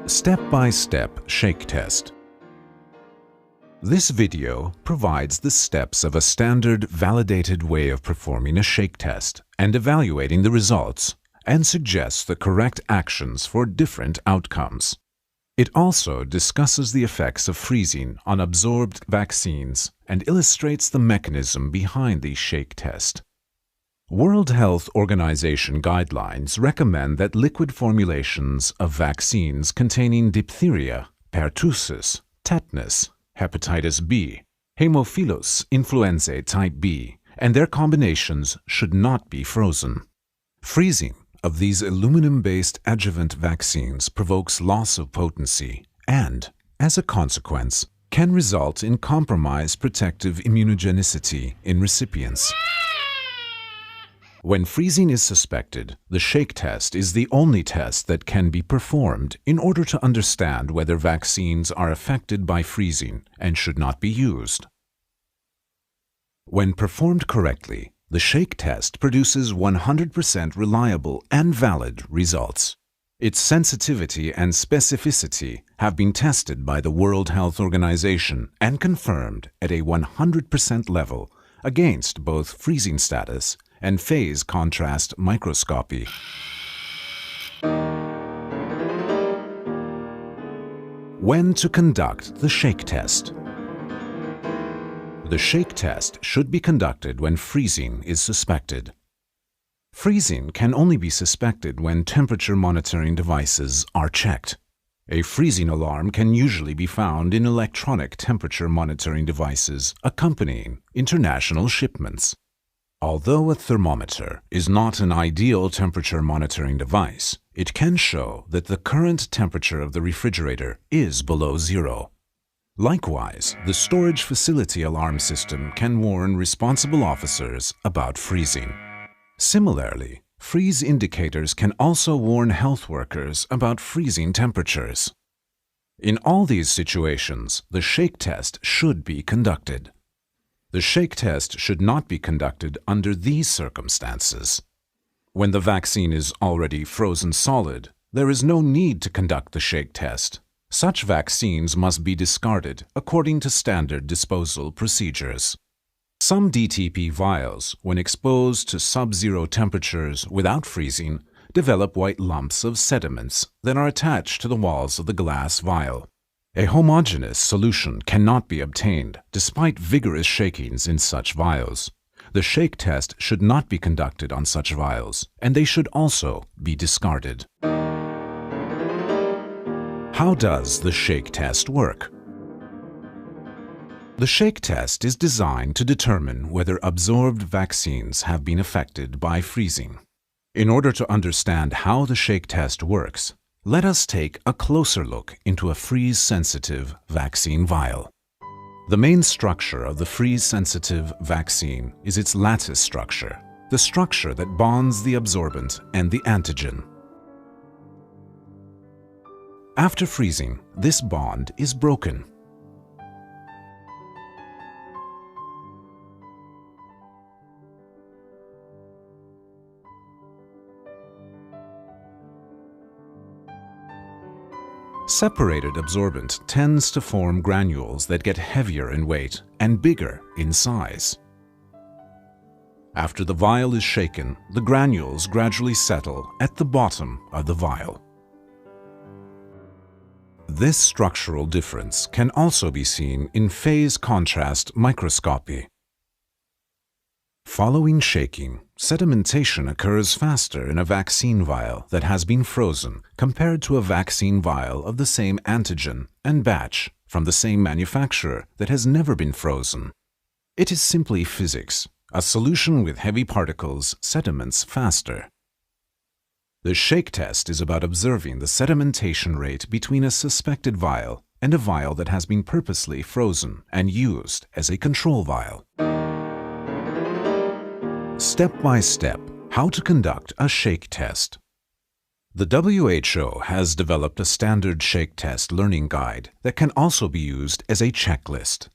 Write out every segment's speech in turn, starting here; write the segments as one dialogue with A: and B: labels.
A: Step-by-step shake test. This video provides the steps of a standard validated way of performing a shake test and evaluating the results, and suggests the correct actions for different outcomes. It also discusses the effects of freezing on absorbed vaccines and illustrates the mechanism behind the shake test. World Health Organization guidelines recommend that liquid formulations of vaccines containing diphtheria, pertussis, tetanus, hepatitis B, Haemophilus influenzae type B, and their combinations should not be frozen. Freezing of these aluminum-based adjuvant vaccines provokes loss of potency and, as a consequence, can result in compromised protective immunogenicity in recipients. When freezing is suspected, the shake test is the only test that can be performed in order to understand whether vaccines are affected by freezing and should not be used. When performed correctly, the shake test produces 100% reliable and valid results. Its sensitivity and specificity have been tested by the World Health Organization and confirmed at a 100% level against both freezing status and phase contrast microscopy. When to conduct the shake test. The shake test should be conducted when freezing is suspected. Freezing can only be suspected when temperature monitoring devices are checked. A freezing alarm can usually be found in electronic temperature monitoring devices accompanying international shipments. Although a thermometer is not an ideal temperature monitoring device, it can show that the current temperature of the refrigerator is below zero. Likewise, the storage facility alarm system can warn responsible officers about freezing. Similarly, freeze indicators can also warn health workers about freezing temperatures. In all these situations, the shake test should be conducted. The shake test should not be conducted under these circumstances. When the vaccine is already frozen solid, there is no need to conduct the shake test. Such vaccines must be discarded according to standard disposal procedures. Some DTP vials, when exposed to sub-zero temperatures without freezing, develop white lumps of sediments that are attached to the walls of the glass vial. A homogeneous solution cannot be obtained despite vigorous shakings in such vials. The shake test should not be conducted on such vials, and they should also be discarded. How does the shake test work? The shake test is designed to determine whether absorbed vaccines have been affected by freezing. In order to understand how the shake test works, let us take a closer look into a freeze-sensitive vaccine vial. The main structure of the freeze-sensitive vaccine is its lattice structure, the structure that bonds the absorbent and the antigen. After freezing, this bond is broken. Separated absorbent tends to form granules that get heavier in weight and bigger in size. After the vial is shaken, the granules gradually settle at the bottom of the vial. This structural difference can also be seen in phase contrast microscopy. Following shaking, sedimentation occurs faster in a vaccine vial that has been frozen compared to a vaccine vial of the same antigen and batch from the same manufacturer that has never been frozen. It is simply physics. A solution with heavy particles sediments faster. The shake test is about observing the sedimentation rate between a suspected vial and a vial that has been purposely frozen and used as a control vial. Step by step, how to conduct a shake test. The WHO has developed a standard shake test learning guide that can also be used as a checklist.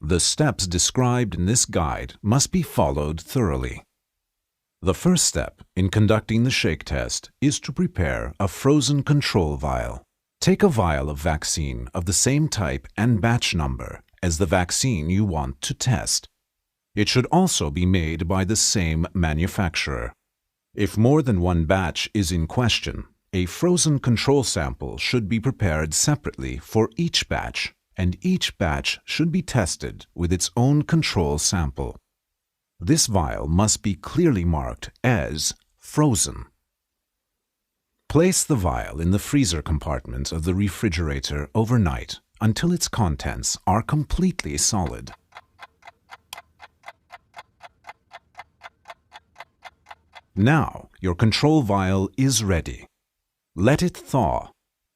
A: The steps described in this guide must be followed thoroughly. The first step in conducting the shake test is to prepare a frozen control vial. Take a vial of vaccine of the same type and batch number as the vaccine you want to test. It should also be made by the same manufacturer. If more than one batch is in question, a frozen control sample should be prepared separately for each batch, and each batch should be tested with its own control sample. This vial must be clearly marked as frozen. Place the vial in the freezer compartment of the refrigerator overnight until its contents are completely solid. Now your control vial is ready. Let it thaw.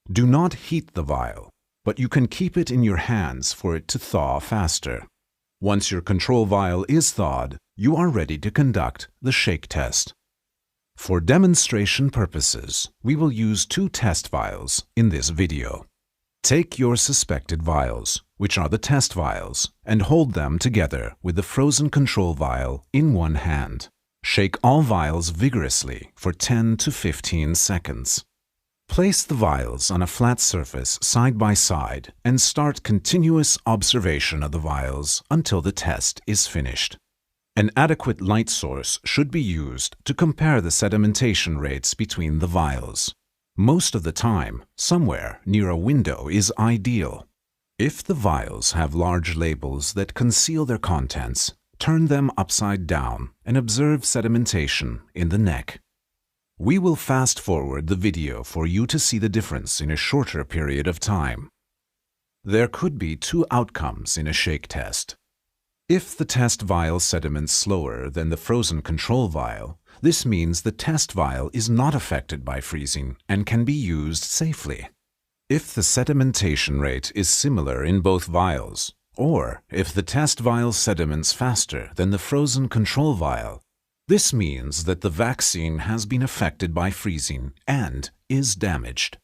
A: Do not heat the vial, but you can keep it in your hands for it to thaw faster. Once your control vial is thawed, you are ready to conduct the shake test. For demonstration purposes, we will use 2 test vials in this video. Take your suspected vials, which are the test vials, and hold them together with the frozen control vial in one hand. Shake all vials vigorously for 10 to 15 seconds. Place the vials on a flat surface side by side and start continuous observation of the vials until the test is finished. An adequate light source should be used to compare the sedimentation rates between the vials. Most of the time, somewhere near a window is ideal. If the vials have large labels that conceal their contents, turn them upside down and observe sedimentation in the neck. We will fast forward the video for you to see the difference in a shorter period of time. There could be 2 outcomes in a shake test. If the test vial sediments slower than the frozen control vial, this means the test vial is not affected by freezing and can be used safely. If the sedimentation rate is similar in both vials, or if the test vial sediments faster than the frozen control vial, this means that the vaccine has been affected by freezing and is damaged.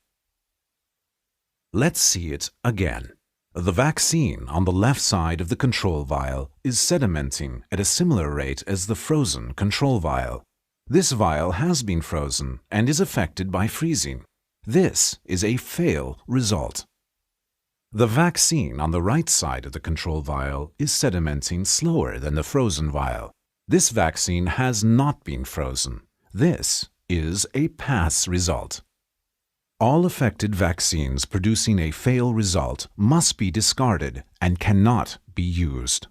A: Let's see it again. The vaccine on the left side of the control vial is sedimenting at a similar rate as the frozen control vial. This vial has been frozen and is affected by freezing. This is a fail result. The vaccine on the right side of the control vial is sedimenting slower than the frozen vial. This vaccine has not been frozen. This is a pass result. All affected vaccines producing a fail result must be discarded and cannot be used.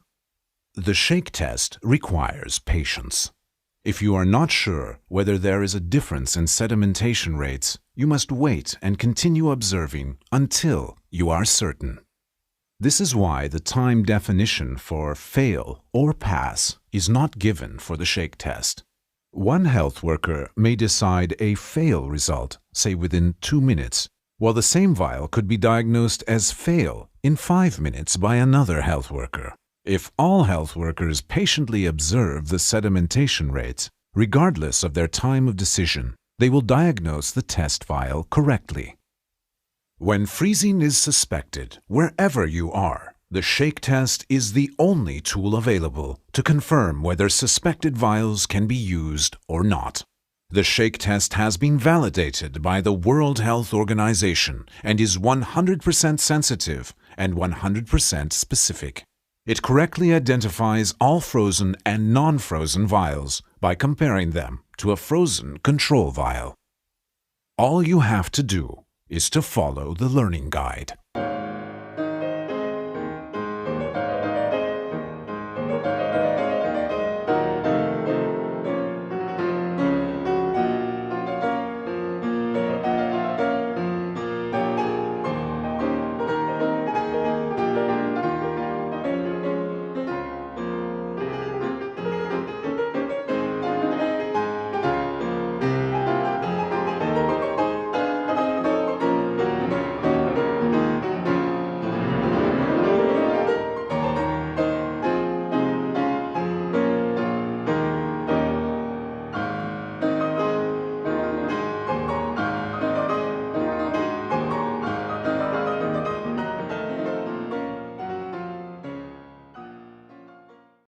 A: The shake test requires patience. If you are not sure whether there is a difference in sedimentation rates, you must wait and continue observing until you are certain. This is why the time definition for fail or pass is not given for the shake test. One health worker may decide a fail result, say within 2 minutes, while the same vial could be diagnosed as fail in 5 minutes by another health worker. If all health workers patiently observe the sedimentation rates, regardless of their time of decision, they will diagnose the test vial correctly. When freezing is suspected, wherever you are, the shake test is the only tool available to confirm whether suspected vials can be used or not. The shake test has been validated by the World Health Organization and is 100% sensitive and 100% specific. It correctly identifies all frozen and non-frozen vials by comparing them to a frozen control vial. All you have to do is to follow the learning guide.